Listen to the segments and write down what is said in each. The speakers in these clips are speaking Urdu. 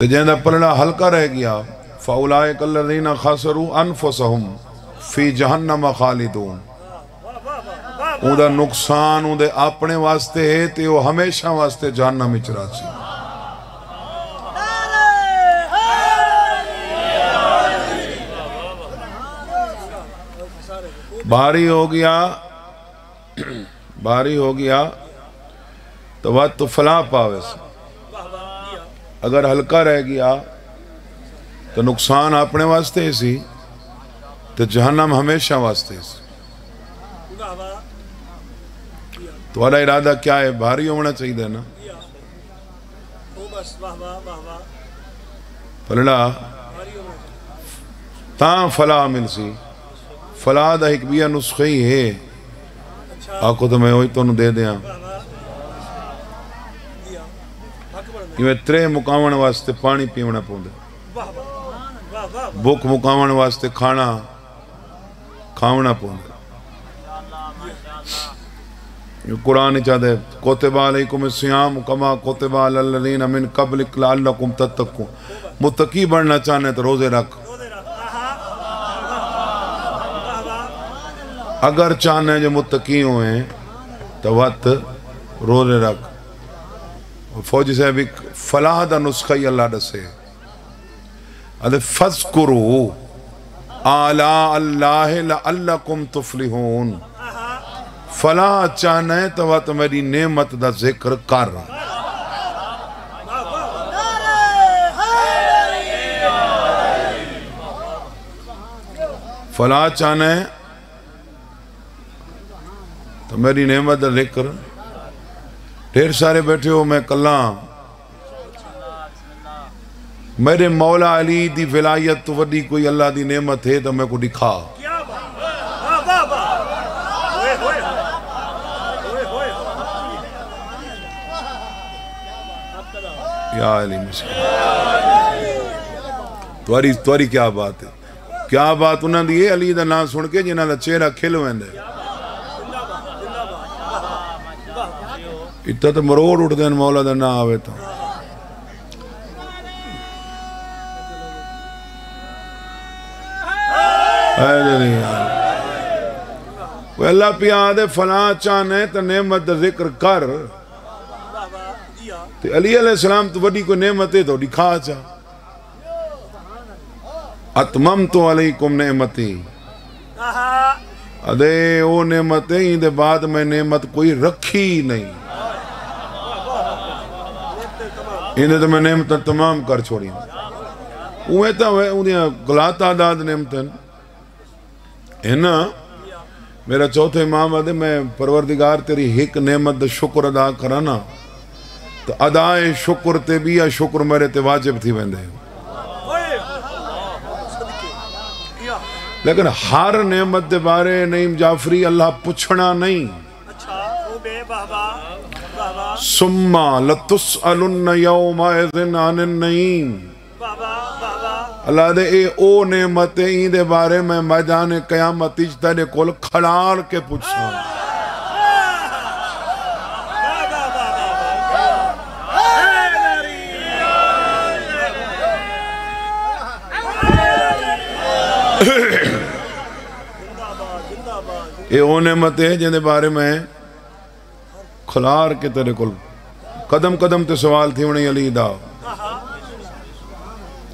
تو جہاں پلڑا ہلکا رہ گیا فَأُولَئِكَ الَّذِينَ خَسِرُوا أَنفُسَهُمْ فِي جَهَنَّمَ خَالِدُونَ اون دا نقصان اون دے اپنے واسطے ہے تے وہ ہمیشہ واسطے جہنم وچ راسی بھاری ہو گیا تو وقت تو فلاں پاوے سے اگر ہلکا رہ گیا تو نقصان اپنے واسطے سی تو جہنم ہمیشہ واسطے سی تمہارا ارادہ کیا ہے بھاری ہونا چاہیے نا پلڑا تاں فلاح مل سی فلاح دا ایک بیا نسخی ہے آکو تو میں ہوئی تو انہوں دے دیا یہ ترے مقامن واسطے پانی پیونا پوندے بک مقامن واسطے کھانا کھاونا پوندے قرآن چاہتے کتب علیکم الصیام کما کتب علی الذین من قبلکم لعلکم تتقون متقی بننا چاہنے تو روزے رکھ اگر چاہنے جو متقی ہوئے تو وقت روزے رکھ فوجی صاحب ایک فلاح دا نسخہ اللہ دسے فَذْكُرُوا آلاء اللہ لعلکم تفلحون فلاح چاہنے تو وقت میری نعمت دا ذکر کر رہا فلاح چاہنے تو میری نعمت دا ذکر ڈھیر سارے بیٹھے ہو میں کلاں میرے مولا علی دی ولایت تو وڈی کوئی اللہ دی نعمت ہے تو میں کو دکھا یا علی مشکل تواری کیا بات ہے کیا بات انہاں دی علی دا نام سن کے جنہاں دا چہرہ کھل ویندے اتنا تو مروڑ اٹھ دین مولا دا نہ آوے تو وہ اللہ پیا آدھے فلاں چاہنے تو نعمت دا ذکر کر تو علی علیہ السلام تو وڈی کو نعمت ہے تو دکھا چاہ اتممت علیکم نعمتی ادھے وہ نعمت ہے ہی دے بعد میں نعمت کوئی رکھی نہیں انہیں تو میں نعمت تمام کر چھوڑی اوہ تا انہیں غلط آداد نعمت ہے نا میرا چوتھے امام آدھے میں پروردگار تیری ایک نعمت دا شکر ادا کرانا تو ادائے شکر تے بھی یا شکر میرے تے واجب تھی ویندے لیکن ہر نعمت دے بارے نعیم جعفری اللہ پچھنا نہیں ثم لتسألن یومئذ عن النعیم اللہ دے اے او نعمت این دے بارے میں میدان قیامت اجتہ دے کول کھڑار کے پوچھا اے او نعمت ہے جن دے بارے میں کھلار کے تیرے کل قدم قدم تے سوال تھی انہیں علی دا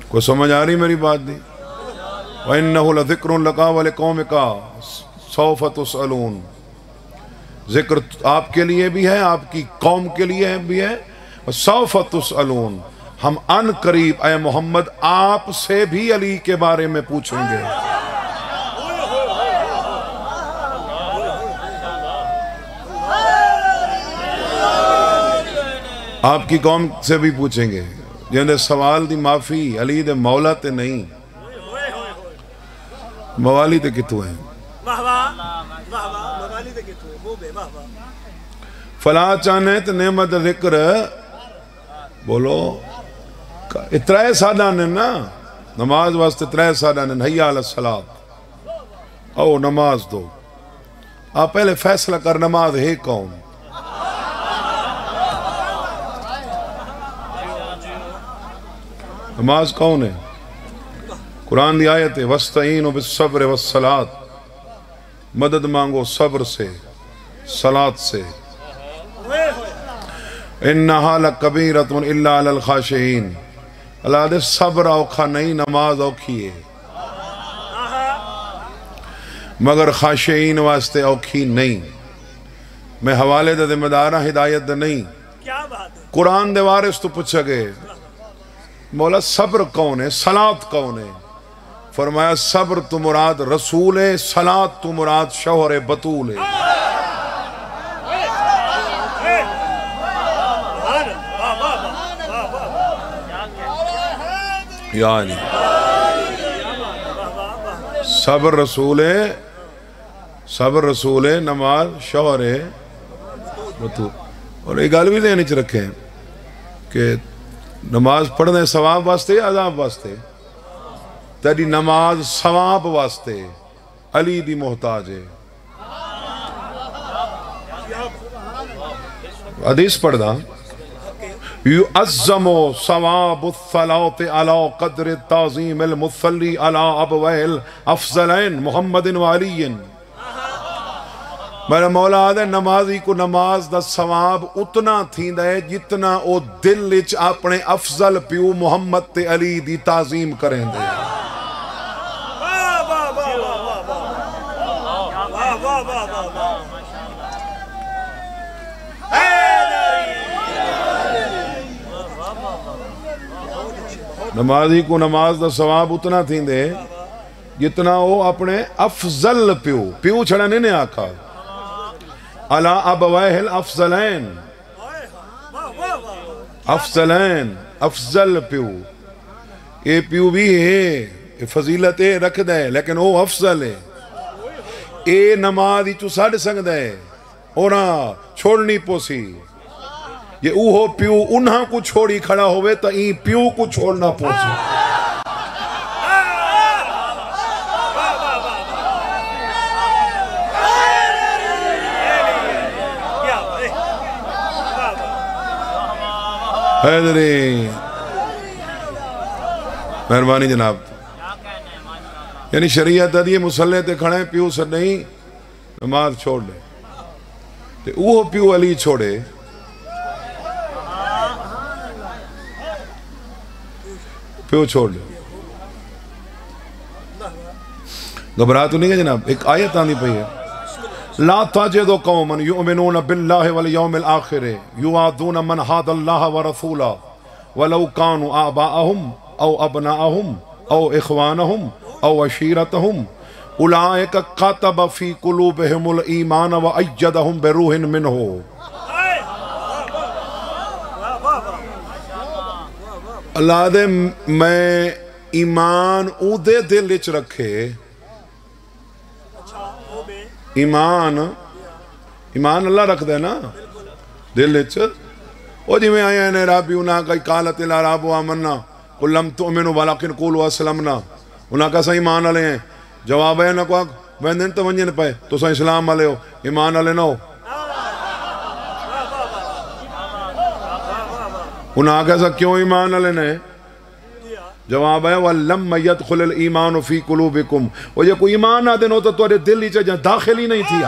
کوئی سمجھ آ رہی میری بات دی وَإِنَّهُ لَذِكْرٌ لَكَا وَلِقَوْمِكَا سَوْفَ تُسْأَلُونَ ذکر آپ کے لیے بھی ہے آپ کی قوم کے لیے بھی ہے سَوْفَ تُسْأَلُونَ ہم ان قریب اے محمد آپ سے بھی علی کے بارے میں پوچھیں گے آپ کی قوم سے بھی پوچھیں گے جنہیں سوال دی معافی علی دے مولا تے نہیں موالی تے کتو ہیں فلاں چاہنے تے نعمت ذکر بولو اترائے سادہ نے نا نماز واسطے اترائے سادہ نے حی علی الصلاۃ او نماز دو آپ پہلے فیصلہ کر نماز ہے کون نماز کون ہے؟ قرآن دی آیت ہے وَاسْتَعِينُوا بِالصَّبْرِ وَالصَّلَاةِ، مدد مانگو صبر سے صلاۃ سے. اِنَّهَا لَكَبِيرَةٌ إِلَّا عَلَى الْخَاشِعِينَ. اللہ دے صبر اوکھا نہیں، نماز اوکھی ہے مگر خاشعین واسطے اوکھی نہیں. میں حوالے دے ذمہ دار ہاں، ہدایت دے نہیں. قرآن دے وارث تو پوچھا گئے مولا صبر کون ہے، صلاۃ کون ہے؟ فرمایا صبر تو مراد رسول ہے، صلاۃ تو مراد شوہر بطول ہے. یعنی صبر رسول ہے، صبر رسول ہے، نماز شوہر ہے بطول. اور ایک گل بھی ذہن وچ رکھیں کہ نماز پڑھنے ثواب واسطے یا عذاب واسطے؟ تیری نماز ثواب واسطے، علی دی محتاج ہے. حدیث پڑھدا یعظم ثواب الصلاۃ علی قدر تعظیم المصلی علی ابویہ الافضلین محمد و علی. میرا مولا آدھے نمازی کو نماز دا ثواب اتنا تھیندا ہے جتنا او دل وچ اپنے افضل پیو محمد تے علی دی تعظیم کریں دے. نمازی کو نماز دا ثواب اتنا تھیندے جتنا وہ اپنے افضل پیو چھڑا نہیں نے آکھا علا ابویہ الافضلین، افضلین افضل پیو. یہ پیو بھی ہے، فضیلت ہے رکھ دے لیکن وہ افضل ہے. اے نماز ہی تو ساڑھ سکھ دے اونا چھوڑنی پوسی. یہ اوہو پیو انہاں کو چھوڑی کھڑا ہوئے تا این پیو کو چھوڑنا پوسی. حیدری مہربانی جناب. یعنی شریعت ہے مسلح تے کھڑے پیو سے نہیں نماز چھوڑ لے تے اوہو پیو علی چھوڑے. پیو چھوڑ لے. گھبرا تو نہیں ہے جناب. ایک آیت آنی پئی ہے لا تجد قوما یؤمنون باللہ والیوم الآخر یوادون من حاد اللہ ورسولہ ولو کانوا آباءہم او ابناءہم او اخوانہم او عشیرتہم اولئک کتب فی قلوبہم الایمان وایدہم بروح منہ. اللہ دے میں ایمان او دے دل وچ رکھے. ایمان اللہ رکھ دے نا دل وچ. او جی میں آیا نے رابی انہاں کا قالت العراب آمنا قل لم تؤمنوا ولکن قولوا اسلمنا. انہاں کا سا ایمان والے ہیں. جواب ہے نہ کو ویندن تو ونجن پے تو سا اسلام والے ہو ایمان والے نہ ہو. انہاں کا سا کیوں ایمان والے نے؟ جواب ہے وَلَمَّ يَدْخُلِ الْإِيمَانُ فِي قُلُوبِكُمْ. وہ یہ کوئی ایمان نہ دن ہوتا تو اے دل ہی چاہاں داخل ہی نہیں تھی.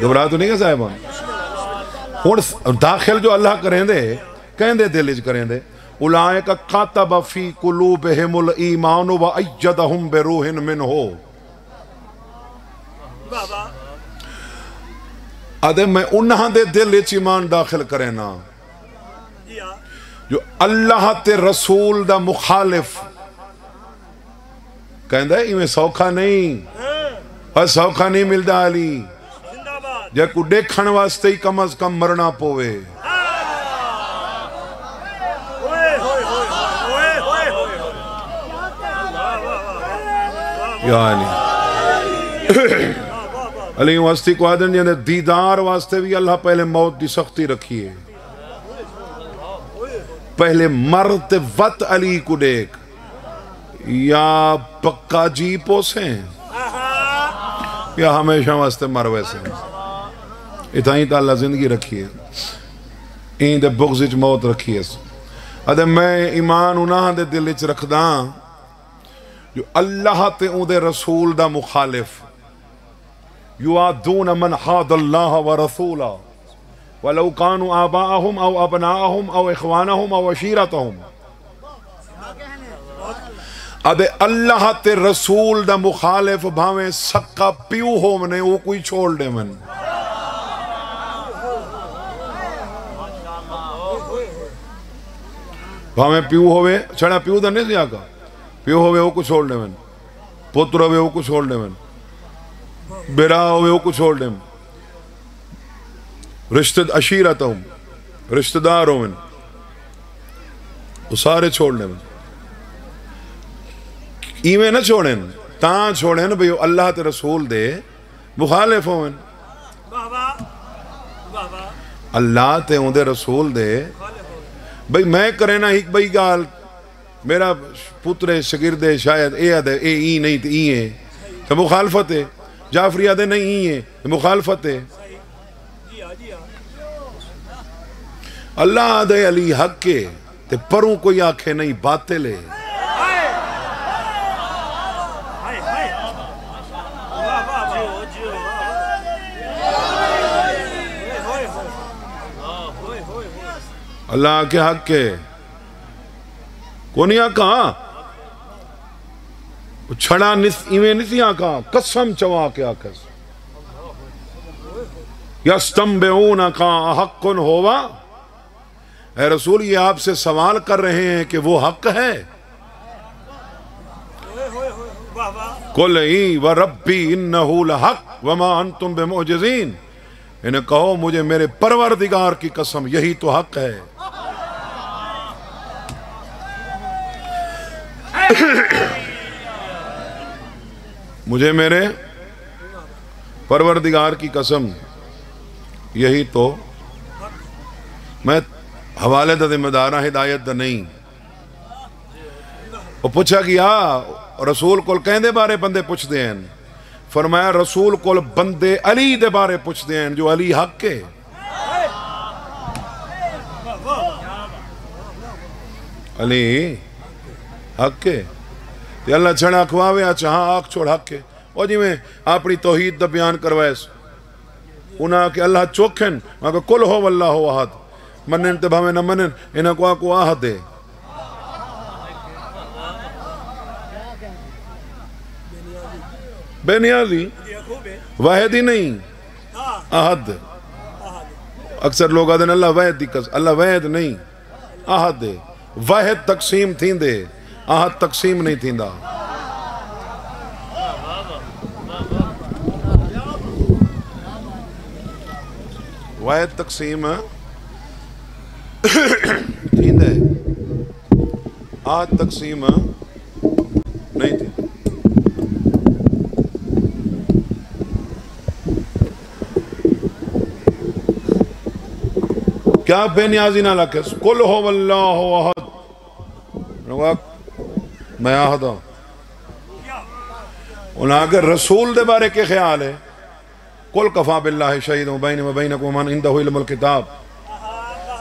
گھبرا تو نہیں ہے صاحبان. داخل جو اللہ کریں دے کہیں دے دل ہی کریں دے اولئک کتب فی قلوبہم الایمان وایدہم بروح منہ. آدھے میں انہاں دے دل وچ ایمان داخل کرے نا جو اللہ تے رسول دا مخالف کہندہ ہے میں سوکھا نہیں اور سوکھا نہیں ملدا علی جے کو دیکھن واسطے ہی کم از کم مرنا پوے. یعنی علی واسطی کو آدھن جانے دیدار واسطے بھی اللہ پہلے موت دی سختی رکھی ہے. پہلے مرتبت علی کو دیکھ یا پکا جی پوسیں یا ہمیشہ واسطے مر ویسے اتھائیں تا اللہ زندگی رکھی ہے این دے بغض وچ موت رکھی ہے ادھے میں ایمان انہاں دے دل وچ رکھداں جو اللہ تے اون دے رسول دا مخالف یعادون من حاد اللہ ورسولہ ولو کانوا آباءہم او ابناءہم او اخوانہم او عشیرتہم ادھے اللہ تے رسول دا مخالف بھاویں سکا پیو ہو منے وہ کوئی چھوڑ دے من بھاویں پیو ہوئے چھڑا پیو دا نہیں دیا کا پیو ہوئے وہ کو چھوڑ دے من پتر ہوئے وہ کو چھوڑ دے من بیرا ہوئے وہ کو چھوڑ دے من عشیرتہم رشتہ دار ہو من وہ سارے چھوڑ دے من ایویں نہ چھوڑیں تاں چھوڑیں بھئی اللہ تے رسول دے مخالف ہوئیں اللہ تے ہوں دے رسول دے بھئی میں کرے نا ایک بھئی گال میرا پتر شگردے شاید اے آدھے اے ای نہیں تے ای ہے تو مخالفت ہے جعفری آدھے نہیں ای ہے تو مخالفت ہے اللہ آدھے علی حق کے تے پروں کوئی آنکھیں نہیں باطل ہے اللہ کے حق کے کونی آکا چھڑا ایویں نہیں آکا قسم چوا کے آکس یستنبئون کا حق ہوا اے رسول یہ آپ سے سوال کر رہے ہیں کہ وہ حق ہے قل ای وربی انہو لحق وما انتم بمعجزین انہیں کہو مجھے میرے پروردگار کی قسم یہی تو حق ہے مجھے میرے پروردگار کی قسم یہی تو میں حوالے دا ذمہ دارہ ہدایت دا نہیں وہ پوچھا گیا رسول کول کہندے بارے بندے پوچھ دے ہیں فرمایا رسول کول بندے علی دے بارے پوچھ دے ہیں جو علی حق کے علی حق کے تے اللہ چھڑا کھواوے چاہاں آنکھ چھوڑ حق کے اور جی میں اپنی توحید دا بیان کروائے انہاں کہ اللہ چوکھن وہاں کہ کل ہو واللہ ہو احد منن تے بھاویں نہ منن انہاں کو آنکو آہد ہے بے نیازی واحد ہی نہیں احد اکثر لوگ آدھیں اللہ واحد دیکھس اللہ واحد نہیں احد ہے واحد تقسیم تھین دے احد تقسیم نہیں تھین دا واحد تقسیم تھین دے احد تقسیم نہیں تھین کیا بے نیازی نہ لکھس قل ہو واللہ احد میں آہد ہوں انہاں اگر رسول دے بارے کے خیال ہے قل کفا باللہ شہید بین و بینکم ومن عندہ علم الکتاب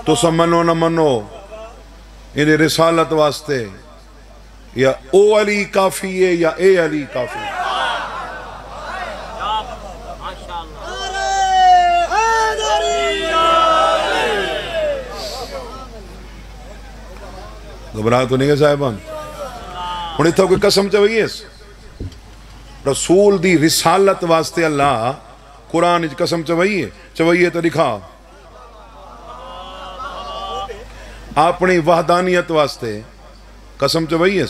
تو سب منو نہ منو انہیں رسالت واسطے یا او علی کافی ہے یا اے علی کافی ہے گھبراہ تو نہیں ہے صاحبان انہیں تو کوئی قسم چوئی ہے رسول دی رسالت واسطے اللہ قرآن اچھ قسم چوئی ہے تو دکھا اپنی وحدانیت واسطے قسم چوئی ہے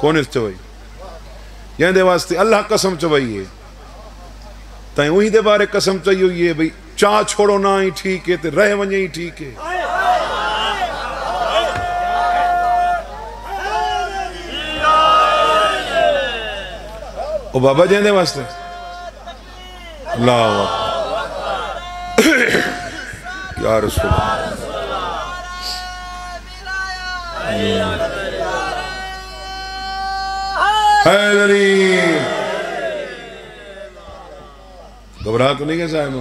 کون اس چوئی یہ دے واسطے اللہ قسم چوئی ہے تائیں وہی دے بارے قسم چوئی ہے بھئی چاہ چھوڑو نہ ہی ٹھیک ہے تے رہ ونجے ہی ٹھیک ہے او بابا جہنے واسطے اللہ یا رسول حیدری گھبرا تو نہیں کہ صاحب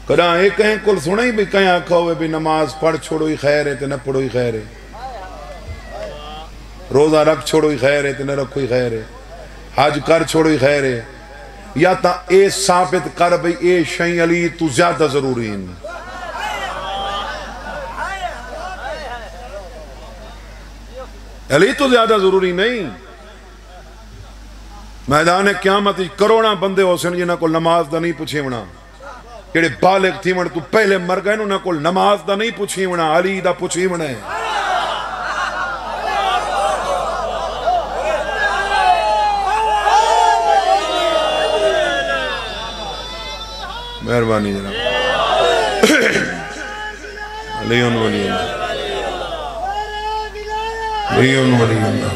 کدھا ایک کہیں کل سنا ہی بھی کہیں آکھا ہوئے بھی نماز پڑھ چھوڑو ہی خیر ہے تے نہ پڑھو ہی خیر ہے، روزہ رکھ چھوڑو ہی خیر ہے تے نہ رکھو ہی خیر ہے، حج کر چھوڑو ہی خیر ہے، یا تا اے ثابت کر بھئی اے شئی علی تو زیادہ ضروری ہیں، علی تو زیادہ ضروری نہیں۔ میدان قیامت کروڑا بندے ہو سن جنہاں کو نماز دا نہیں پوچھے ونا، جڑے بالغ تھی من تو پہلے مر گئے انہاں کو نماز دا نہیں پوچھی ونا، علی دا پوچھی ونا ہے۔ مہربانی جناب علیون ولی اللہ، علیون ولی اللہ،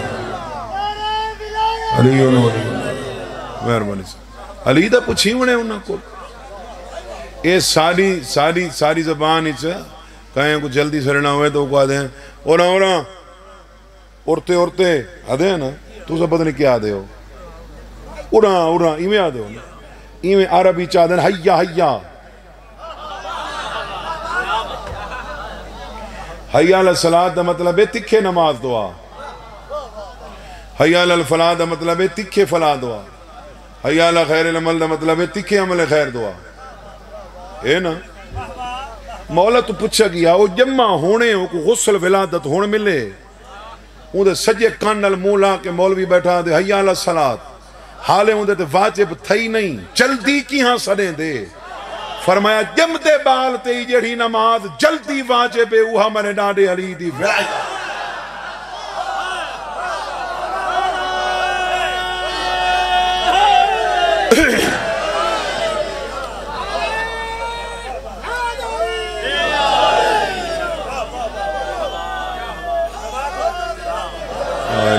علیون ولی اللہ، مہربانی سے علی دا پوچھی ونے انہاں کو۔ اے ساری زبان اچھا کہیں کو جلدی سرنا ہوئے تو کو آدھے ہیں اوراں اورتے آدھے ہیں نا تو سب پتہ نہیں کیا آدھے ہو، اوراں ایمیں آدھے ہو نا، ایمیں عربی چاہ دیں حیّا حیّا حیّا علی الصلاۃ دا مطلب ہے تکھے نماز دعا، حیّا علی الفلاح دا مطلب ہے تکھے فلاح دعا، حیّا علی خیر العمل دا مطلب ہے تکھے عمل خیر دعا ہے نا۔ مولا تو پوچھا گیا وہ جمع ہونے ہو کو غسل ولادت ہونے ملے اندھے سجے کانل مولا کے مولوی بیٹھا دے حیّا علی الصلاۃ، حالے اندھے تے واجب تھئی نہیں جلدی کی ہاں سڑیں دے، فرمایا جم دے بال تے جڑی نماز جلدی واجب ہے اوہا میں نے ڈاڑے علی دی ولایت۔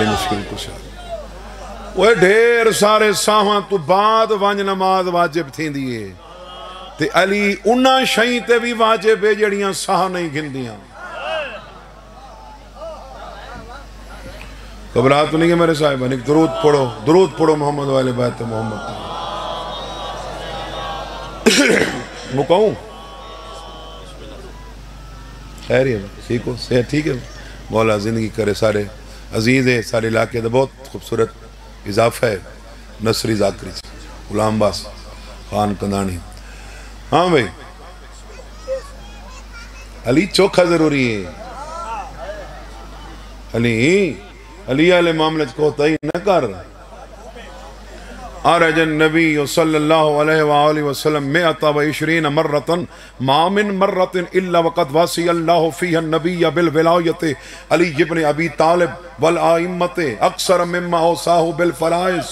مشکل کچھ وہ ڈھیر سارے ساہاں تو بعد وانج نماز واجب تھی دیئے تے علی انہاں شئیں تے بھی واجب ہے جڑیاں ساہ نہیں گھندیاں۔ گھبرات تو نہیں کہ میرے صاحبان ایک درود پڑھو محمد والے بیت محمد مکاؤں خیر ہے ٹھیک ہو صحت ٹھیک ہے مولا زندگی کرے سارے عزیز ہے سارے علاقے دا بہت خوبصورت اضافہ ہے نصری ذاکری غلام باس خان کندانی۔ ہاں بھئی علی چوکھا ضروری ہے، علی علیہ معاملہ کو تئی نہ کر۔ عرج النبی صلی اللہ علیہ وآلہ وسلم 120 مرتن ما من مرتن الا وقد واسی اللہ فیہ النبی بالولایت علی ابن ابی طالب والآئمت اکثر مما اوصاہ بالفرائض۔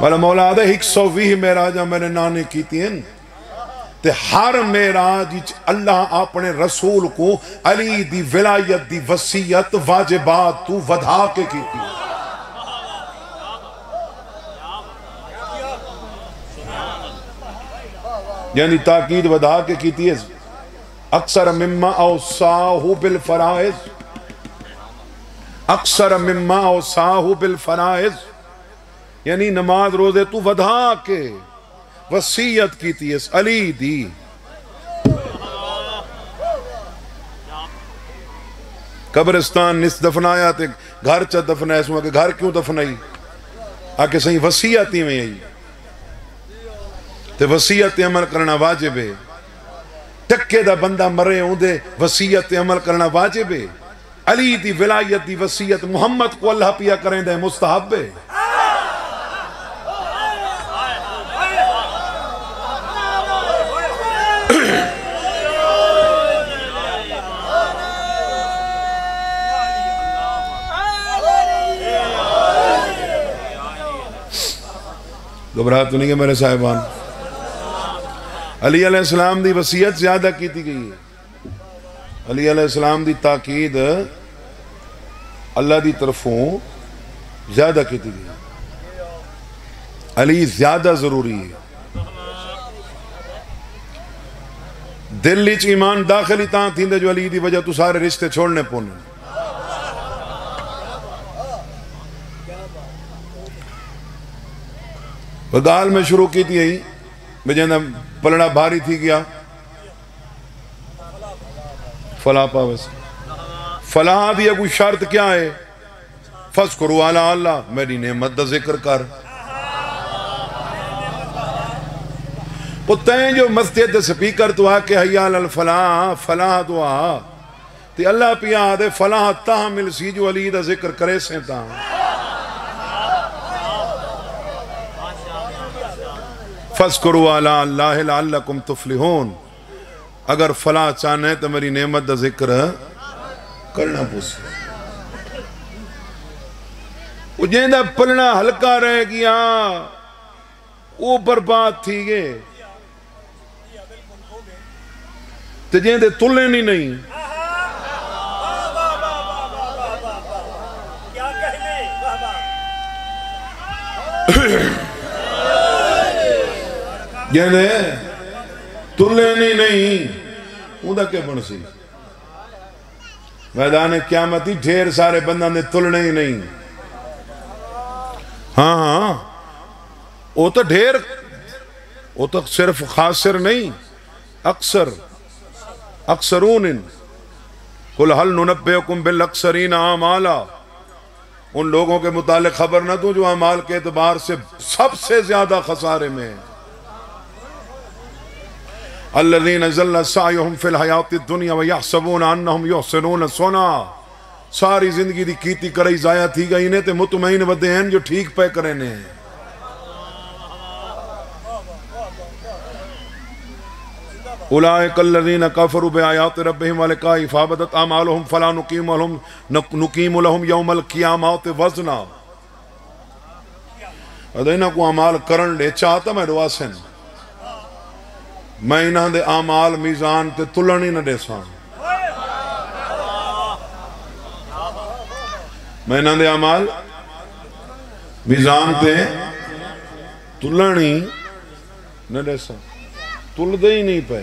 والا مولا آدھے 120 معراجاں میں نے نانے کیتی ہیں تے ہر معراج اللہ اپنے رسول کو علی دی ولایت دی وصیت واجبات تو ودھا کے کیتی ہیں۔ یعنی تاکید ودھا کے کیتی ہے اکثر مما اوصاہ بالفرائض، اکثر مما اوصاہ بالفرائض یعنی نماز روزے تو ودھا کے وصیت کیتی ہے علی دی۔ قبرستان نس دفنایا تے گھر چا دفنایا سوا کہ گھر کیوں دفنائی آکے صحیح وصیتی میں یہی تے وصیت عمل کرنا واجب ہے، ٹکے دا بندہ مرے ہوں دے وصیت عمل کرنا واجب ہے، علی دی ولایت دی وصیت محمد کو اللہ پیا کریں دے مستحب ہے۔ گھبراہٹ تو نہیں کہ میرے صاحبان علی علیہ السلام دی وصیت زیادہ کیتی گئی ہے، علی علیہ السلام دی تاکید اللہ دی طرفوں زیادہ کیتی گئی ہے، علی زیادہ ضروری ہے۔ دل وچ ایمان داخلی تاں تھیندے جو علی دی وجہ تو سارے رشتے چھوڑنے پونے۔ گال میں شروع کی تھی میں جہاں پلڑا بھاری تھی گیا فلاح پاوس فلاح دیا کوئی شرط کیا ہے فَذْكُرُوا عَلَىٰ اللہ میری نعمت دا ذکر کر وہ تین جو مسجد سپیکر تو آکے حیال الفلاح فلاح دعا تی اللہ پیا آدھے فلاح تاہمل سی جو علی دا ذکر کرے سے تاہم فَذْكُرُوا عَلَىٰ اللَّهِ لَعَلَّكُمْ تُفْلِحُونَ اگر فلاح چاہنے تو میری نعمت دا ذکر کرنا پوسی وہ جہاں دا پلنا ہلکا رہ گیا اوپر بات تھی گئے تو جہاں دے تلے نہیں جہاں دے تلے نہیں وہ دا کیا بن سی میدان قیامتی ڈھیر سارے بندہ نے تلنے ہی نہیں ہاں وہ تو ڈھیر وہ تو صرف خاسر نہیں اکثرون قل حل ننبئکم بالاکثرین اعمالا ان لوگوں کے متعلق خبر نہ دوں جو اعمال کے اعتبار سے سب سے زیادہ خسارے میں الذین ضل سعیہم فی الحیات الدنیا ویحسبون انہم یحسنون صنعا ساری زندگی دی کیتی کرائی ضائع تھی گئی نے تے مطمئن ودے ہیں جو ٹھیک پہ کرے نے اولئک الذین کفروا بآیات ربہم ولقاءہ فحبطت اعمالہم فلا نقیم لہم یوم القیامۃ وزنا ادینا کو اعمال کرن لے چاہتا میں دعا سن میں انہاں دے اعمال میزان تے تلن ہی نہ دے ساں میں انہاں دے اعمال میزان تے تلن ہی نہ دے ساں تل دے ہی نہیں پہ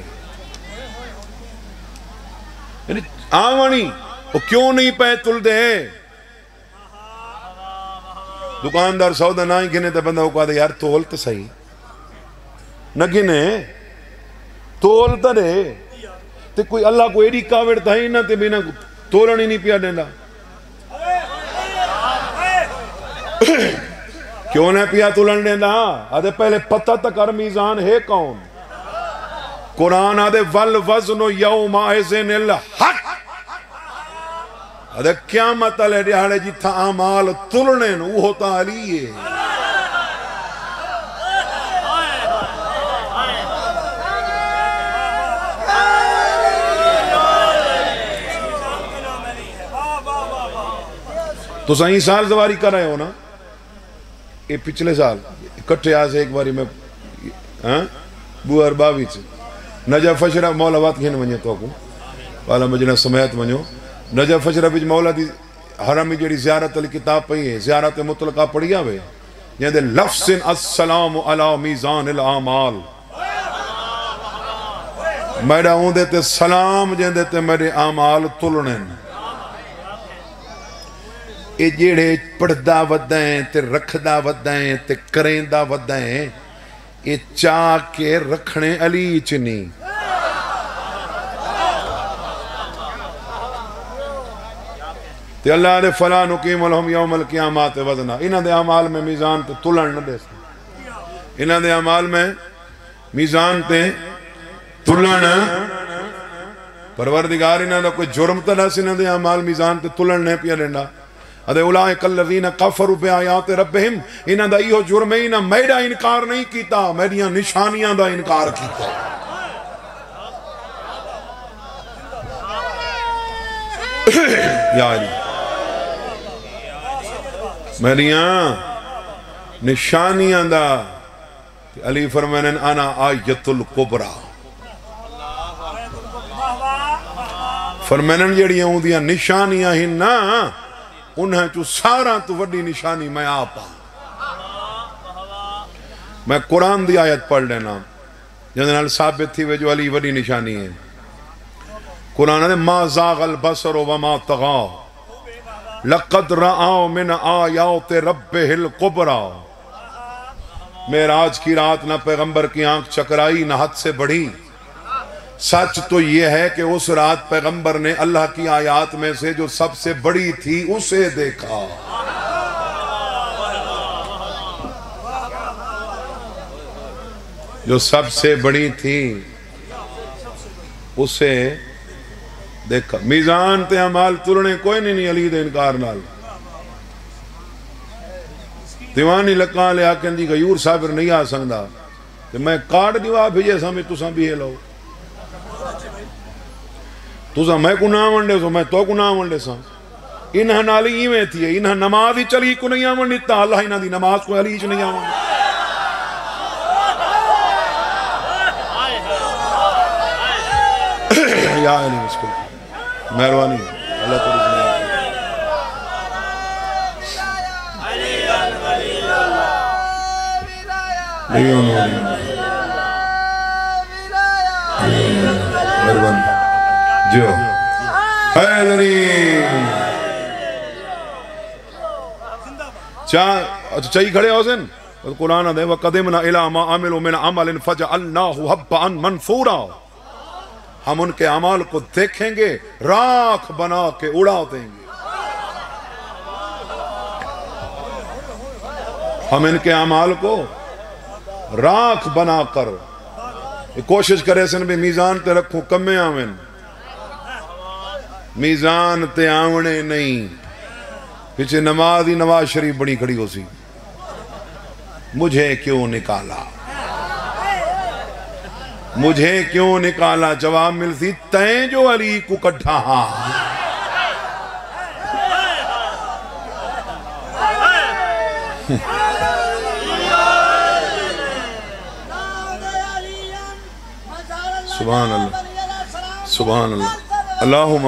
یعنی آوانی وہ کیوں نہیں پہ تل دے دکاندار سودا نہ ہی گھنے تے بندہ کو کہا دے یار تول تے صحیح نہ گھنے تول تا دے تے کوئی اللہ کو ایڈی کاوڑ تھا ہی نہ تے بھی نہ تولن ہی نہیں پیا دینا کیوں نہ پیا تولن دینا آدھے پہلے پتہ تک ہر میزان ہے کون قرآن آدھے والوزن یومئذ الحق آدھے قیامت علیہ دیہاڑے جتھا اعمال تلنے وہ ہوتا علی ہے تو سائیں سال دواری کر رہے ہو نا یہ پچھلے سال کٹھے آج ایک باری میں بوہر باوی سے نجف فشرہ مولا بات کھینے منجھے تو کو والا مجنہ سمیت منجھو نجف فشرہ بج مولا دی حرمی جڑی زیارت علی کتاب پہی ہے زیارت مطلقہ پڑھیا ہوئے یہ دے لفظ السلام علی میزان الاعمال میرا ہوں دیتے سلام جن دیتے میرے اعمال تلنن اے جیڑے پڑھدا ودائیں تے رکھدا ودائیں تے کریندا ودائیں اے چاہ کے رکھنے علی چنی تے اللہ دے فلا نقیم لہم یوم القیامات وزنا انہاں دے اعمال میں میزان تے تلن نہ دے انہاں دے اعمال میں میزان تے تلن پروردگار انہاں دا کوئی جرم تا نہ انہاں دے اعمال میزان تے تلن نہیں پیا دینا ادھے اولئک الذین کفروا بآیات ربہم انہاں دا ایہو جرم ہے انہاں میرا انکار نہیں کیتا میریاں نشانیاں دا انکار کیتا یا علی میریاں نشانیاں دا علی فرمانن انا آیت الکبریٰ فرمانن جڑیاں ہوں دیاں نشانیاں ہی نا انہیں تو سارا تو وڈی نشانی میں آپا میں قرآن دی آیت پڑھ لینا جنرال ثابت تھی وہ جو علی وڈی نشانی ہے قرآن نے ما زاغ البصر وما طغا لقد رآؤ من آیات ربہ الکبریٰ معراج کی رات نہ پیغمبر کی آنکھ چکرائی نہ حد سے بڑھی. سچ تو یہ ہے کہ اس رات پیغمبر نے اللہ کی آیات میں سے جو سب سے بڑی تھی اسے دیکھا. جو سب سے بڑی تھی اسے دیکھا. میزان تے عمال ترنے کوئی نہیں علی دے انکار نال. دیوانی لکاں لے آکن دی غیور صابر نہیں آ سکتا کہ میں کارڈ دیوا بھیجے سامی تساں بھی ہے لو. تساں میں کو نہ ونڈے سو میں تو کو نہ ونڈے ساں. انہاں نالی ایویں تھی ہے انہاں نماز ہی چلی کو نہیں آونی تا اللہ انہاں دی نماز کو علی چ نہیں آونی. یا علی مسکل مہربانی اللہ تعالی مہربانی جو چاہی کھڑے ہو سن قرآن دے وَقَدِمْنَا إِلَىٰ مَا عَمِلُوا مِنْ عَمَلٍ فَجَعَلْنَاهُ هَبَّاً مَنْثُورًا. ہم ان کے اعمال کو دیکھیں گے راکھ بنا کے اڑا دیں گے. ہم ان کے اعمال کو راکھ بنا کر کوشش کرے سن بھی میزان تے رکھوں کمیں آویں. میزان تے آونے نہیں. پیچھے نماز ہی نواز شریف بڑی کھڑی ہو سی. مجھے کیوں نکالا مجھے کیوں نکالا. جواب ملتی تین جو علی کو کٹھا. سبحان اللہ سبحان اللہ اللہم.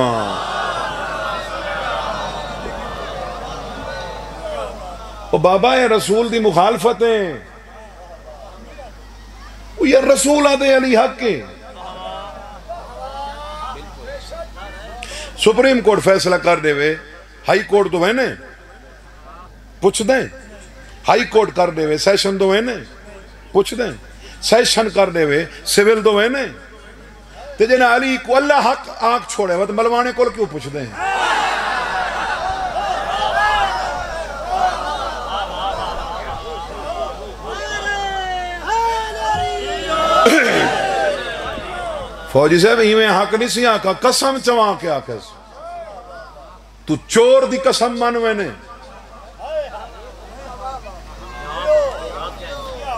وہ بابا رسول دی مخالفتیں یہ رسول آدھے علی حق کے. سپریم کورٹ فیصلہ کر دے وے ہائی کورٹ تو وینے پوچھ دیں. ہائی کورٹ کر دے وے سیشن تو وینے پوچھ دیں. سیشن کر دے وے سیول تو وینے تے جنہ علی کو اللہ حق آنکھ چھوڑے وہ ملوانے کو کیوں پوچھ دیں. فوجی صاحب ہی حق نہیں سی آکا قسم چواں کے آکس تو چور دی قسم منوے نے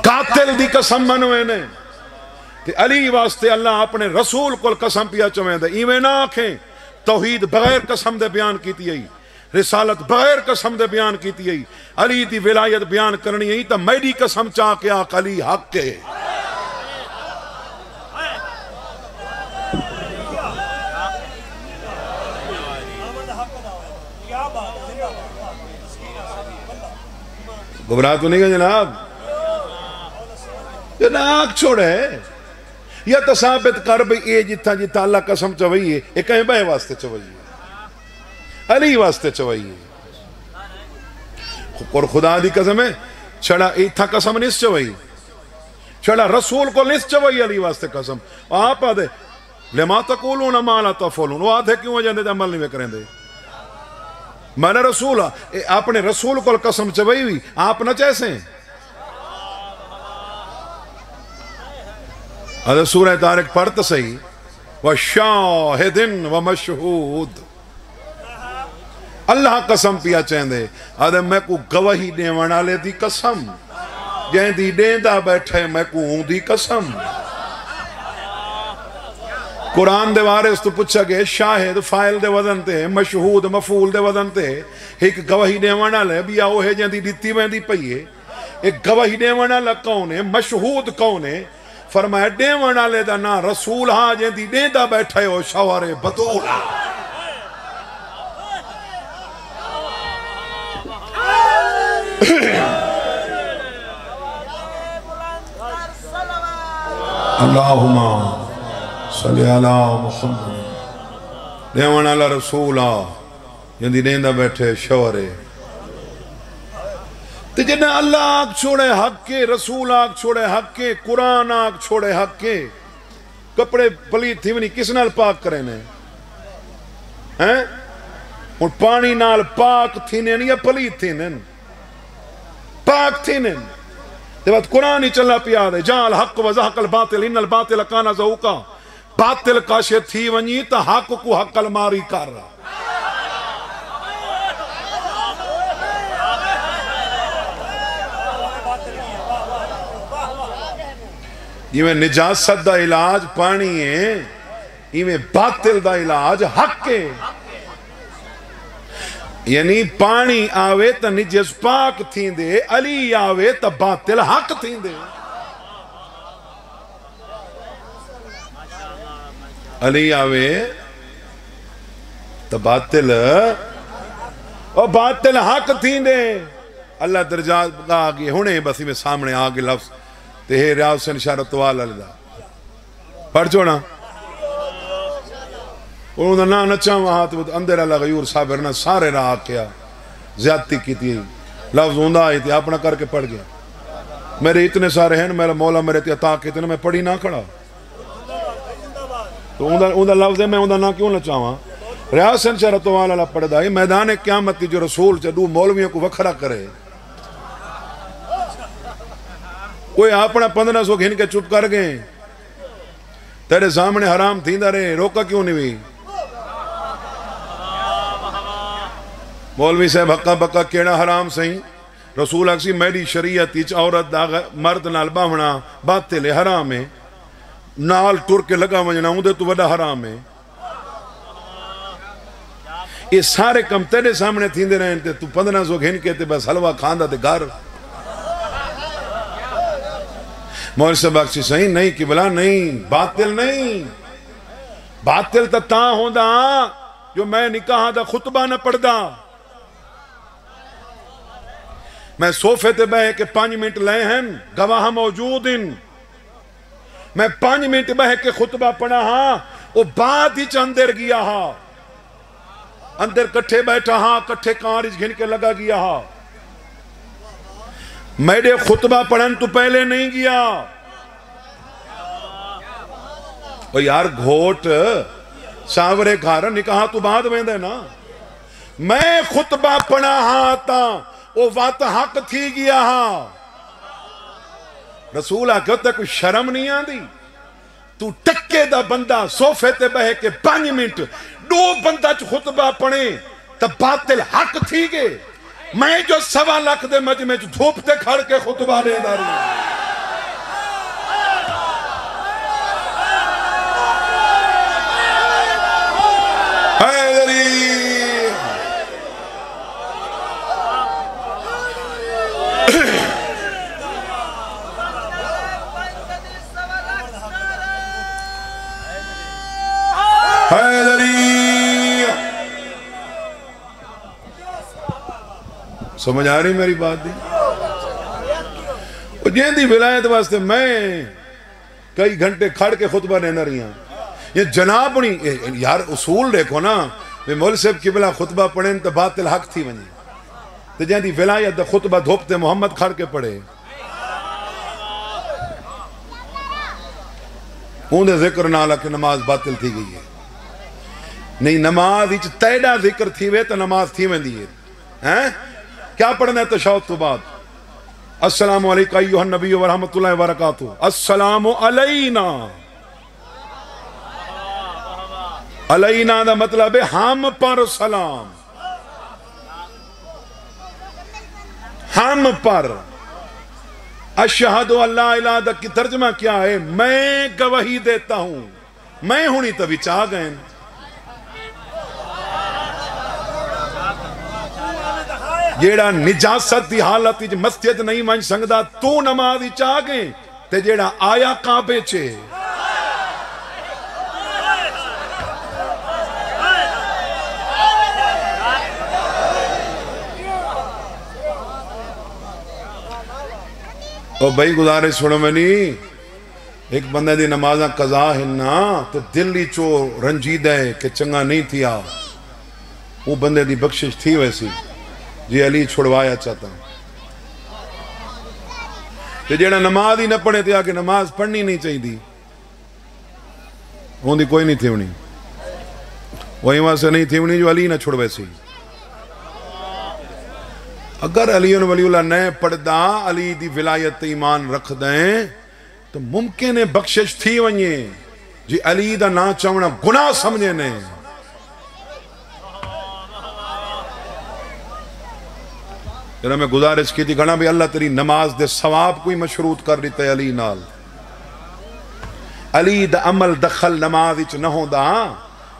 قاتل دی قسم منوے نے کہ علی واسطے اللہ اپنے رسول کو قسم پیا چویں دے. ایویں نہ آکھیں توحید بغیر قسم دے بیان کیتی ہے. رسالت بغیر قسم دے بیان کیتی ہے. علی دی ولایت بیان کرنی ہے تا میری قسم چاہ کے آکھ علی حق کے. گمراہ تو نہیں گا جناب. جناب چھوڑے یا تصابت کر بھئی اے جتا جتا اللہ قسم چوئی ہے ایک کہیں بے واسطے چوئی ہے علی واسطے چوئی ہے. اور خدا دی قسم ہے چھڑا ایتھا قسم نہیں چوئی چھڑا رسول کو نہیں چوئی علی واسطے قسم. آپ آدھے لما تقولون ما لا تفعلون. وہ آدھے کیوں جاندے دے عمل نہیں کریں دے. میں نے رسول اپنے رسول کو قسم چوئی ہوئی آپ نہ چیسے. حضرت سورہ طارق پڑھتا صحیح وَشَاهِدٍ وَمَشْهُودٍ. اللہ قسم پیا چاہندے آدھے میں کو گواہی دیوانا لے دی قسم جہیں دی دیندہ بیٹھے میں کو ہوں دی قسم. قرآن دے وارث تو پوچھا گئے شاہد فائل دے وزن تے مشہود مفعول دے وزن تے ایک گواہی دیوانا لے بھی آؤ ہے جہیں دی دیتی میں دی پئیے. ایک گواہی دیوانا لے کون ہے مشہود کون ہے. فرمایا دیوانا لے دا نا رسول ہاں جہیں دی دیندہ بیٹھے ہو شوار بطولہ. اللہم صلی اللہ محمد. دیوانا لے رسول ہاں جہیں دی دیندہ بیٹھے شوار تو جنہیں اللہ آگ چھوڑے حق کے، رسول آگ چھوڑے حق کے، قرآن آگ چھوڑے حق کے، کپڑے پلیت تھی ونی کس نال پاک کرے نے اور پانی نال پاک تھینے یا پلیت تھینے پاک تھینے تے بعد قرآن ہی چلا پیا دے جال حق و زحق الباطل ان الباطل کانا زہوکا باطل کاشے تھی ونی تا حق کو حق الماری کر رہا یہ میں نجاست دا علاج پانی ہے یہ میں باطل دا علاج حق ہے یعنی پانی آوے تا نجس پاک تھین دے علی آوے تا باطل حق تھین دے علی آوے تا باطل اور باطل حق تھین دے اللہ درجات آگے ہونے بسی میں سامنے آگے لفظ تے ریاض سے نشارت والا لدہ پڑھ چھوڑا انہوں نے نا نچا وہاں تو اندر اللہ غیور صابر نے سارے راہ کیا زیادتی کی تھی لفظ ہوندہ آئی تھی اپنا کر کے پڑھ گیا میرے اتنے سارے ہیں میرا مولا میرے تی عطا کہتے ہیں میں پڑھی نہ کھڑا تو اندہ لفظ ہے میں اندہ نہ کیوں نچا وہاں ریاض سے نشارت والا پڑھ دائی میدان قیامت کی جو رسول چاہدو مولویوں کو وکھرا کرے کوئی اپنا 1500 گھن کے چپ کر گئے تیرے سامنے حرام تھی دا رہے روکا کیوں نہیں ہوئی مولوی صاحب حقا بکا کیڑا حرام سہیں رسول اکسی میری شریعت ایچ عورت دا مرد نال باہنا باطل حرام ہے نال ٹور کے لگا وجنا ہوں دے تو وڈا حرام ہے یہ سارے کم تیرے سامنے تھی دے رہے ہیں تو 1500 گھن کے تے بس حلوہ کھاندہ تے گھر مولوی صاحب اکسی صحیح نہیں قبلہ نہیں باطل نہیں باطل تا ہوندا جو میں نکاح دا خطبہ نہ پڑھ دا میں صوفے تے بہے کے 5 منٹ لے ہیں گواہ موجود ہیں میں 5 منٹ بہے کے خطبہ پڑھا ہاں وہ بعد ہی اندر گیا ہاں اندر کٹھے بیٹھا ہاں کٹھے کارج گھن کے لگا گیا ہاں میرے خطبہ پڑھن تو پہلے نہیں گیا اور یار گھوٹ ساورے گھارا نکاح تو بعد میں دے نا میں خطبہ پڑھا ہاں تا وہ وات حق تھی گیا ہاں رسول آکے ہوتا ہے کوئی شرم نہیں آن دی تو ٹکے دا بندہ صوفے تے بہے کے 5 منٹ 2 بندہ چھ خطبہ پڑھیں تا باطل حق تھی گے میں جو 1.25 لاکھ دے مجمع چھ دھوپ تے کھڑ کے خطبہ دے داری حیدری سمجھ آ رہی میری بات دی جن دی ولایت واسطے میں کئی گھنٹے کھڑ کے خطبہ دینا رہی ہوں یہ جناب نہیں یار اصول دیکھو نا مول صاحب قبلہ خطبہ پڑھیں تو باطل حق تھی ونی تو جن دی ولایت دا خطبہ دھوپتے محمد کھڑ کے پڑھے اندھے ذکر نالا کہ نماز باطل تھی گئی ہے نہیں نماز ایچ تیڑا ذکر تھی وے تو نماز تھی وے دیئے کیا پڑھنا ہے تشہد تو بعد السلام علیکہ ایوہ النبی ورحمت اللہ وبرکاتہ السلام علینا علینا دا مطلب ہے ہم پر سلام ہم پر اشہد اللہ الہ دا کی ترجمہ کیا ہے میں گواہی دیتا ہوں میں ہونی تبھی چاہ گئے جیڑا نجاست دی حالت جو مسجد نہیں مان سنگدا تو نماز ہی چاہ گئے تے جیڑا آیا کعبے چے او بھائی گزارے چھوڑو میں نہیں ایک بندے دی نمازہ قضا ہے نا تو دل ہی چو رنجید ہے کہ چنگا نہیں تھیا وہ بندے دی بخشش تھی ویسی جی علی چھوڑوایا چاہتا ہوں تے جیڑا نماز ہی نہ پڑھے تے آکے نماز پڑھنی نہیں چاہی دی ہوندی کوئی نہیں تھی ونی وہی وہاں سے نہیں تھی ونی جو علی نہ چھوڑ ویسی اگر علی ولی اللہ نئے پڑھ دا علی دی ولایت ایمان رکھ دیں تو ممکن ہے بخشش تھی ونیے جی علی دا نا چاونا گناہ سمجھے نے جنہا میں گزارش کی تھی گھنا بھی اللہ تیری نماز دے ثواب کوئی مشروط کر دیتا ہے علی نال علی دا عمل دخل نماز اچ نہ ہوں دا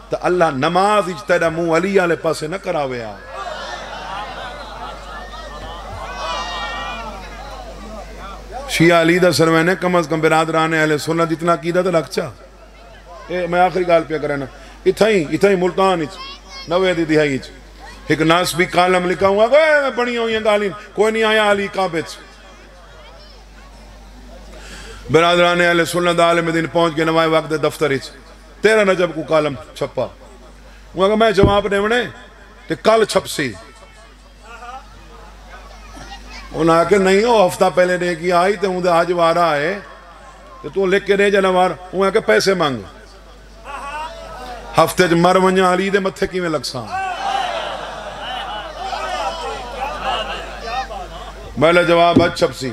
تو اللہ نماز اچ تیرا منہ علی آلے پاسے نہ کراوے آ شیعہ علی دا سروینے کم از کم برادران اہل سنت اتنا عقیدہ تو رکھچا میں آخری گال پہ کرنا اتھائی ملتان اچ نوے دی دہائی اچ ایک ناس بھی کالم لکھا ہوا میں پڑھی ہوئی ہیں گالین کوئی نہیں آیا علی کعبت برادران اہل سنت عالم دین پہنچ کے نوائے وقت دفتر اچ 13 نجب کو کالم چھپا وہ اگر میں جواب دے ونے تے کل چھپ سی انہوں نے کہا نہیں وہ ہفتہ پہلے دے کی آئی تے انہوں نے آج وارا آئے تو لکھ کے دے جانا وار انہوں نے کہا پیسے مانگ ہفتے جو مر ونیا علی دے متھے کی میں لکساں میں جواب آج چھپ سی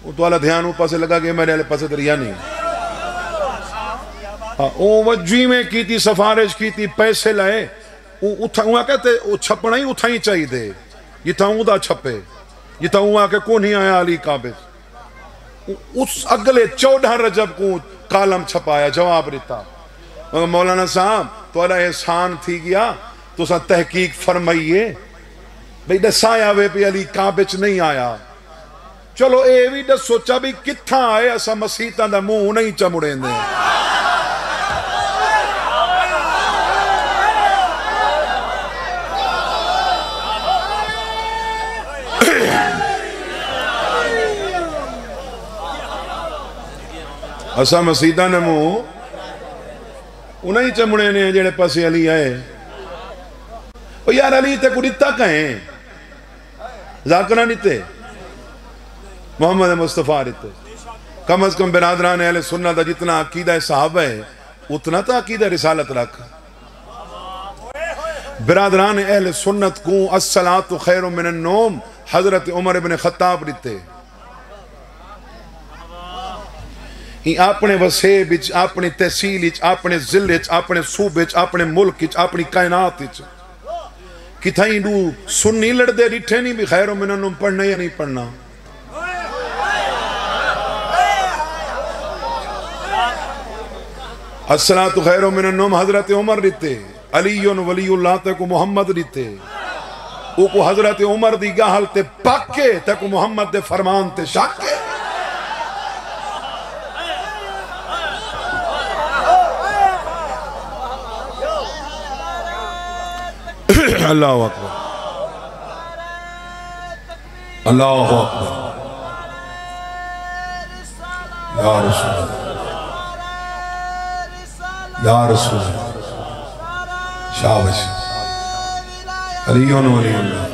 وہ تو اللہ دھیان اوپر سے لگا کہ میرے علیہ پاسے دریا نہیں وجی میں کی تھی سفارش کی تھی پیسے لائے وہ کہتے وہ چھپنا ہی اتھا ہی چاہی دے یہ تھا دا چھپے یہ تھا ہوا کہ کون ہی آیا علی قابض اس اگلے 14 رجب کو کالم چھپایا جواب رہتا مولانا صاحب تو اللہ احسان تھی گیا تو سا تحقیق فرمائیے بھئی دسایا وے پہ علی قابض نہیں آیا چلو اے بھی دس سوچا بھی کتھا آئے ایسا مسیحتاں دا منہ نہیں چمڑیں دے اسا مسیدہ نے مو انہیں چمڑے نے جڑے پاسے علی آئے اور یار علی تے کوئی اتہ کہیں ذاکرہ نہیں تے محمد مصطفیٰ رہتے کم از کم برادران اہل سنت جتنا عقیدہ صحابہ ہے اتنا تا عقیدہ رسالت رکھ برادران اہل سنت کو الصلاۃ خیر من النوم حضرت عمر بن خطاب رہتے ہی اپنے وسیع بچ اپنی تحصیل اچ اپنے ضلع اچ اپنے صوبے اچ اپنے ملک اچ اپنی کائنات اچ کتھائیں دو سنی لڑ دے ڈٹھے نہیں بھی خیر من النوم پڑھنا یا نہیں پڑھنا الصلاۃ خیر من النوم حضرت عمر رہتے علی ولی اللہ تک محمد رہتے او کو حضرت عمر دی گاہل تے پاکے تک محمد دے فرمان تے شاکے اللہ اکبر اللہ اکبر یا رسول یا رسول شابش علیون ولی اللہ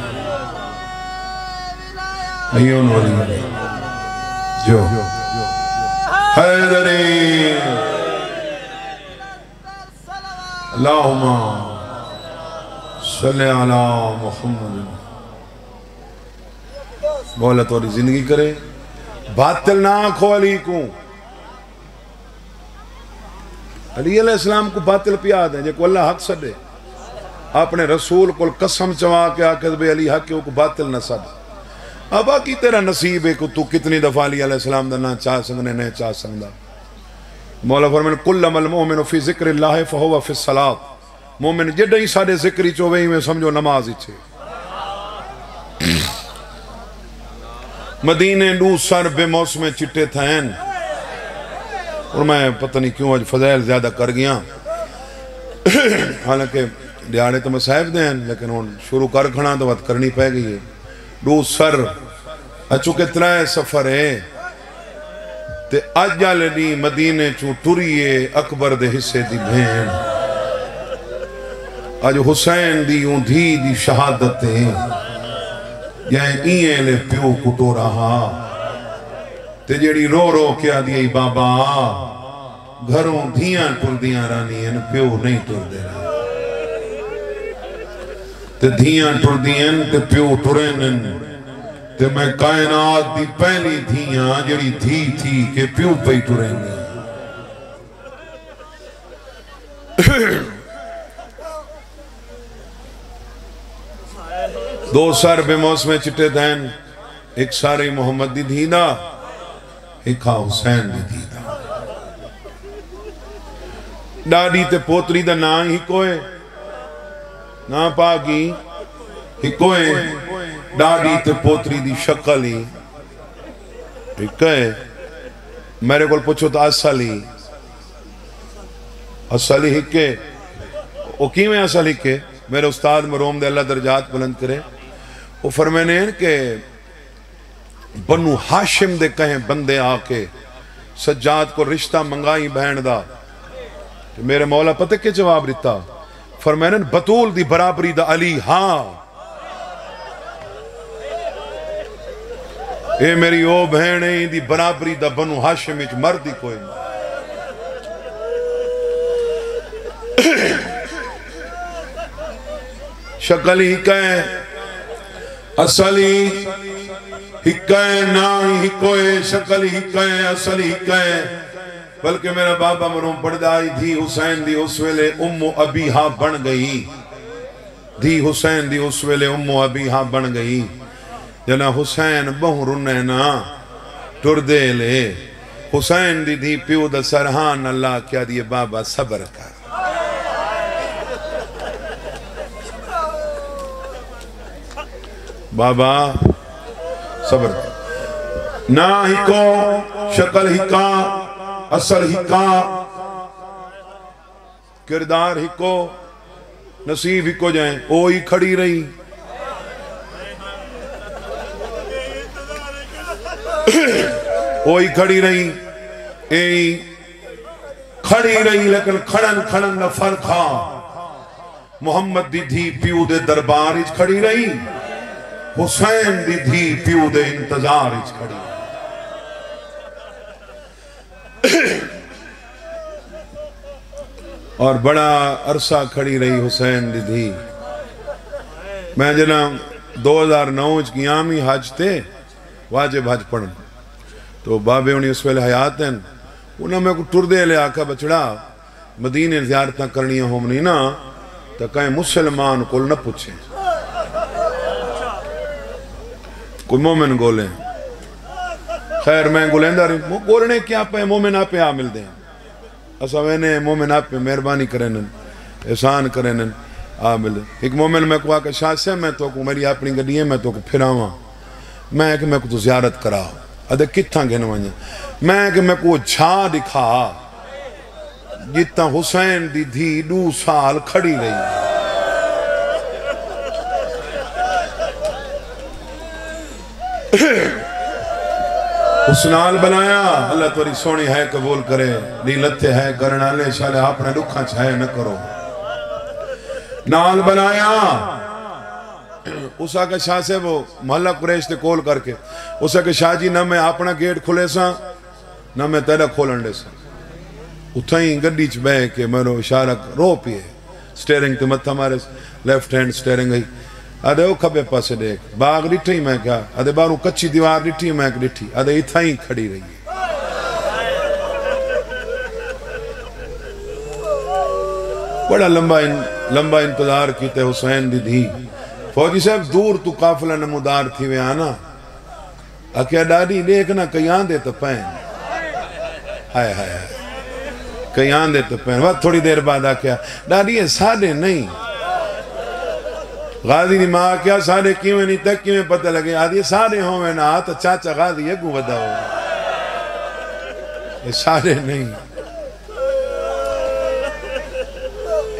علیون ولی اللہ جو حیدری اللہم صلی علی محمد مولا توری زندگی کرے باطل نہ آنکھو علی کو علی علیہ السلام کو باطل پیا دیں جے کو اللہ حق سڑے اپنے رسول کو قسم چوا کے آکھت بے علی حق کو باطل نہ سڑے اب آکی تیرا نصیب ہے کہ تو کتنی دفعہ علی علیہ السلام دا نہ چاہ سکنے نہیں چاہ سکتا مولا فرمائے کل من المؤمن فی ذکر اللہ فہو فی الصلاۃ مومن جڑا ہی سارے ذکری چووے ہی میں سمجھو نماز ہی چھے مدینے دو سر بے موسم چٹے تھائیں اور میں پتہ نہیں کیوں آج فضائل زیادہ کر گیا حالانکہ دیاڑے تو مسائب دیں لیکن وہ شروع کر کھڑا تو بات کرنی پہ گئی ہے دو سر اچھو کتنا سفر ہے تے اجال دی مدینے چو ٹریے اکبر دے حصے دی بھین آج حسین دی اون دھی دی شہادت ہے یا ایئے لے پیو کٹو رہا تے جیڑی رو رو کیا دیئی بابا گھروں دھیاں ٹر دیاں رانی ہیں پیو نہیں ٹر دے رہا تے دھیاں ٹر دیاں تے پیو ٹرینن تے میں کائنات دی پہلی دھیاں جیڑی دھی تھی کہ پیو پہ ٹرین دی 2 سر بے موسم چٹے دین ایک سارے محمد دی دھیدہ ایک حسین دی دھیدہ ڈاڈی تے پوتری دا نا ہی کوئے نا پاکی ہی کوئے ڈاڈی تے پوتری دی شکل ہی کہے میرے کول پوچھو تا اصلی ہی کے وہ کیویں اصلی کے میرے استاد مروم دے اللہ درجات بلند کرے وہ فرمینے ہیں کہ بنو ہاشم دے کہیں بندے آکے سجاد کو رشتہ منگائی بہن دا کہ میرے مولا پتہ کے جواب رہتا فرمینے ہیں بطول دی برابری دا علی ہاں اے میری او بہنے دی برابری دا بنو ہاشم اچ مردی کوئی شکل ہی کہیں اصلی ہی کہیں نائی ہی کوئے شکل ہی کہیں اصلی ہی کہیں بلکہ میرا بابا مروں پڑھدائی دھی حسین دی اس ویلے ابیہا بن گئی دھی حسین دی اس ویلے ابیہا بن گئی جنا حسین بہن رنے نا ٹر دے لے حسین دی دھی پیو دا سرحان اللہ کیا دیئے بابا صبر کر بابا صبر نا ہی کو شکل ہی کا اثر ہی کا کردار ہی کو نصیب ہی کو جائیں اوہی کھڑی رہی اوہی کھڑی رہی ایہی کھڑی رہی لیکن کھڑن نہ فرقا محمد دی دھی پیو دے دربار اچ کھڑی رہی حسین دی دھی پیو دے انتظار اچ کھڑی اور بڑا عرصہ کھڑی رہی حسین دی دھی میں جناب 2009 کی آمی حج تے واجب حج پڑھن تو بابے انہیں اس ویلے حیات ہیں انہوں میں کو ٹر دے لے آکا بچڑا مدینے زیارتاں کرنی ہوں نہیں نا تو کہیں مسلمان کل نہ پوچھیں کوئی مومن گولیں خیر میں گولیں داری گولنے کیا پہ مومن آپ پہ آمل دیں ایسا میں نے مومن آپ پہ مہربانی کرنن احسان کرنن آمل دیں ایک مومن میں کو آکا شاہ سے میں تو کو میری اپنی گڑی ہے میں تو کو پھراواں میں کہ میں کو تو زیارت کراؤ ادھے کتھاں گھنوائیں میں کہ میں کو جھا دکھا جتنا حسین دی دھی 2 سال کھڑی رہی حسنال بنایا اللہ توری سونی ہے قبول کرے نیلتے ہے کرنا لے شالے اپنے دکھاں چھائے نہ کرو نال بنایا اسا کے شاہ سے وہ محلہ قریش تے کول کر کے اسا کے شاہ جی نہ میں اپنا گیٹ کھلے سا نہ میں تیرا کھولن دے سا اتھائیں گڑی چ بے کے میرو اشارہ رو پیے سٹیرنگ تے مت ہمارے لیفٹ ہینڈ سٹیرنگ ہے آدھے وہ کھبے پاسے دیکھ باغ ڈٹھی میں کیا آدھے باروں کچھی دیوار ڈٹھی میں ڈٹھی آدھے اتھائیں کھڑی رہی بڑا لمبا انتظار کیتے حسین دی دھی فوجی صاحب دور تو قافلہ نمودار تھی وے آنا اکیا ڈاڈی دیکھنا کئی آن دے تو پین ہائے ہائے ہائے کئی آن دے تو پین وقت تھوڑی دیر بعد آکیا ڈاڈی یہ ساڑھے نہیں غازی دی ماں کیا ساڑھے کیویں نہیں تک کیویں پتہ لگے آدھی ساڑھے ہوں میں نا تو چاچا غازی یہ گو بدا ہو یہ ساڑھے نہیں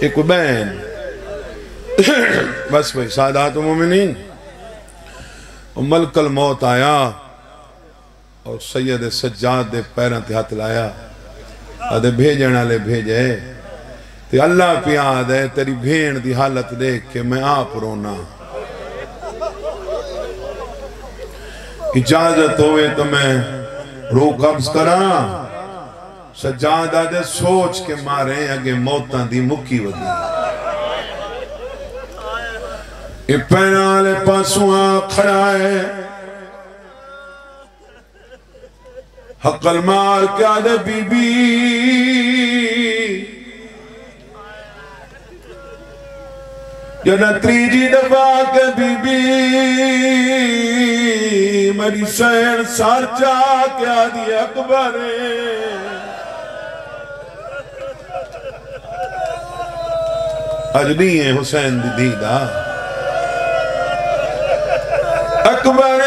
ایک بین بس بھئی سادات و مومنین ملک الموت آیا اور سید سجاد دے پیران تے ہاتھ لایا آدھے بھیجنا لے بھیجے تے اللہ پہ آدھے تیری بھین دی حالت دیکھ کے میں آپ رونا اجازت ہوئے تو میں روح قبض کرا سجادہ دے سوچ کے مارے اگے موتاں دی مکی ودی یہ پینا لے پاسوان کھڑا ہے حق المال کیا دے بی بی جنہ تریجی دفعہ کے بی بی میری سین سار چاہ کیا دی اکبر اجنی ہے حسین دی دیدہ اکبر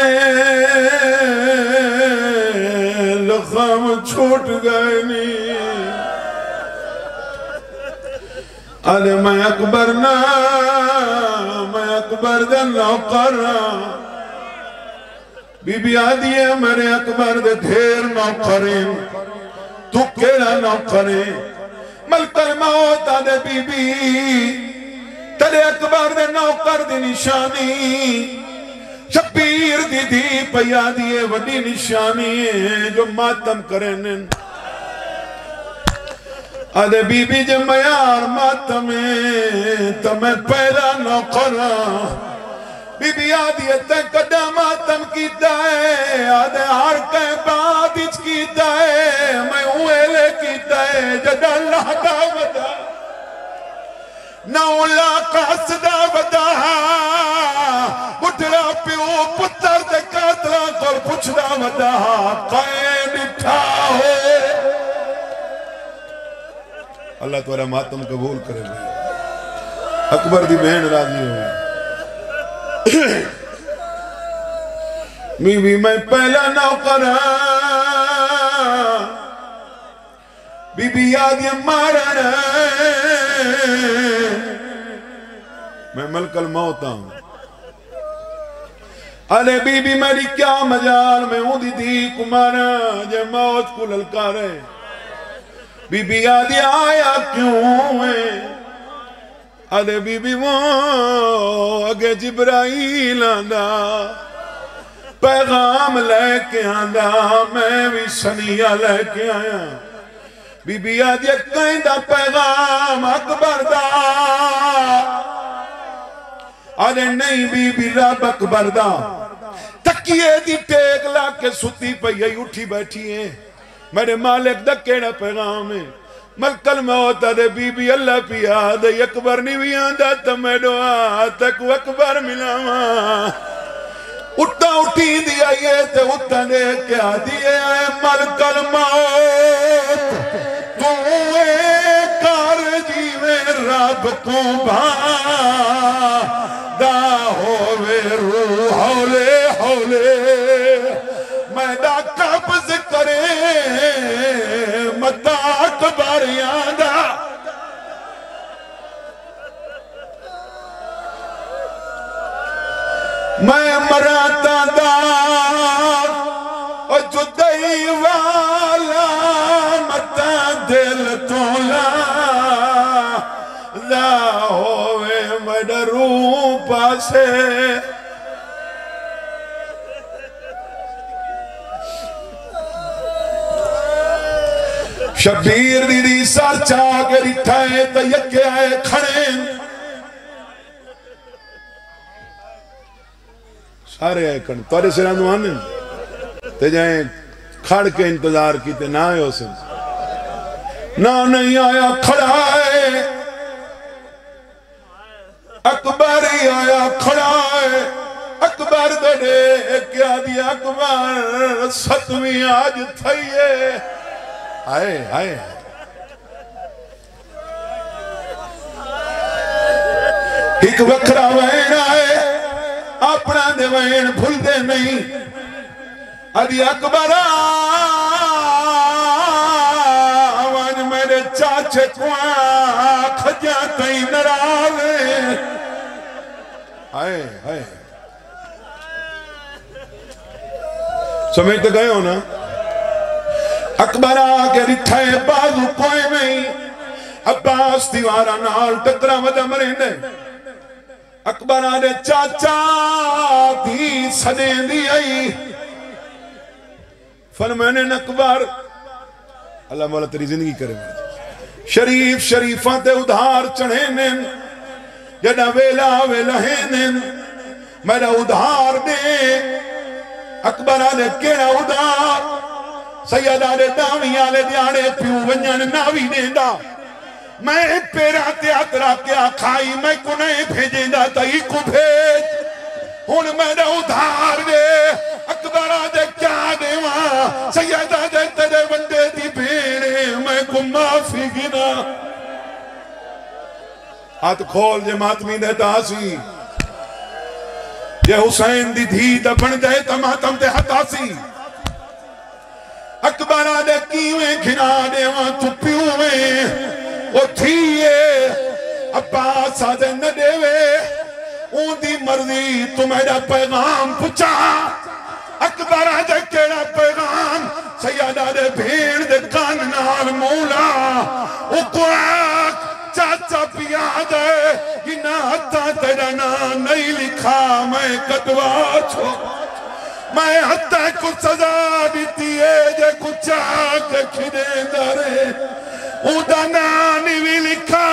لخم چھوٹ گئے نہیں ارے میں اکبر نا میں اکبر دے نوکر بی بی آدھی ہے میرے اکبر دے دھیر نوکریں تو کیڑا نوکریں ملک الموت آدھے بی بی تیرے اکبر دے نوکر دی نشانی شبیر دی دی پیا دیئے وڈی نشانی ہے جو ماتم کریں آدھے بی بی جے میار ماتم ہے تو میں پیدا نوکرہ بی بی آدھے تے کڈا ماتم کیتا ہے آدھے ہر کہیں بات اچ کیتا ہے میں ہوئے لے کیتا ہے جد اللہ دا ودا نولا قصدہ ودا بٹھڑا پیو پتر دے قاتلہ کر پچھڑا ودا قائم اٹھا ہوئے اللہ تمہارا ماتم قبول کرے گا اکبر دی بہن راضی ہوئے بی بی میں پہلا نوکر بی بی یاد یہ مارن میں ملک الموت ہوں ارے بی بی میری کیا مجال میں ہوں دی کمارا جے موت کو للکارے بی بی یاد یہ آیا کیوں ہے ارے بی بی وہ اگے جبرائیل آندا پیغام لے کے آندا میں بھی سنیہ لے کے آیا بی بی آدھی کہیں دا پیغام اکبر دا ارے نہیں بی بی رب اکبر دا تکیے دی ٹیک لا کے ستی پہ یہی اٹھی بیٹھی ہیں میرے مالک دا کیڑا پیغام ہے ملک الموت دے بی بی اللہ پیا دے اکبر نہیں بھی آندہ تمہیں دعا تک اکبر ملاواں اٹھا اٹھی دیا یہ تے اٹھا دے کیا دیئے آئے ملک الموت تو کار جیوے رب کو دا ہوئے روح ہولے ہولے میں دا قبض کرے مدہ اکبر یاندہ میں مراتا دا اور جدائی والا متا دل تولا لا ہوئے مڈروں پاسے شبیر دی سار چاہ کے رٹھائے تا یکے آئے کھڑے سارے آئے کھڑے توڑے سرانو آنے تے جائیں کھڑ کے انتظار کی تے نہ آئے ہو سن نہ نہیں آیا کھڑا ہے اکبر ہی آیا کھڑا ہے اکبر دڑے کیا دیا اکبر ستویں آج تھائیے آئے آئے ایک وکھرا وین آئے اپنا دے وین بھول دے نہیں ادھی اکبر آوان میرے چاچے کو کھجا کہیں نراوے آئے آئے سمجھتے گئے ہو نا اکبر آگے رٹھائے بازو کوئے میں عباس دیوارا نال ٹکرا ودا مرندے اکبر آنے چاچا دی سنے دی آئی فرمانے اکبر اللہ مولا تیری زندگی کرے شریف شریفاں تے ادھار چڑھے نین جڑا ویلا ویلا ہے نین میرا ادھار دے اکبر آلے کیڑا ادھار سید آلے داوی آلے دیانے پیو ونجن ناوی دیندہ میں پیرا تیاترا کیا کھائی میں کنے بھیجیں دا تائی کو بھیج ہون میرا ادھار دے اکبر آدھے کیا دے وہاں سید آدھے تیرے بندے دی بھیڑے میں کو معافی گنا ہاتھ کھول جے ماتمی دیتا سی یہ حسین دی دھی دا بن جائے تا ماتم تے ہتاسی اکبر آدھے کیویں گھنا دے وہاں تو پیویں وہ تھیئے عباس آدھے نہ دے وے اون دی مرضی تو میرا پیغام پچھا اکبر آدھے کیڑا پیغام سید آدھے بھیڑ دے کان نال مولا اقواق چاچا پیا دے گنا حتہ تیرا نام نہیں لکھا میں کٹوا چھو میں حتہ کچھ سزا دیتی ہے جے کچھ آکے کھدے دارے اُدا نانی بھی لکھا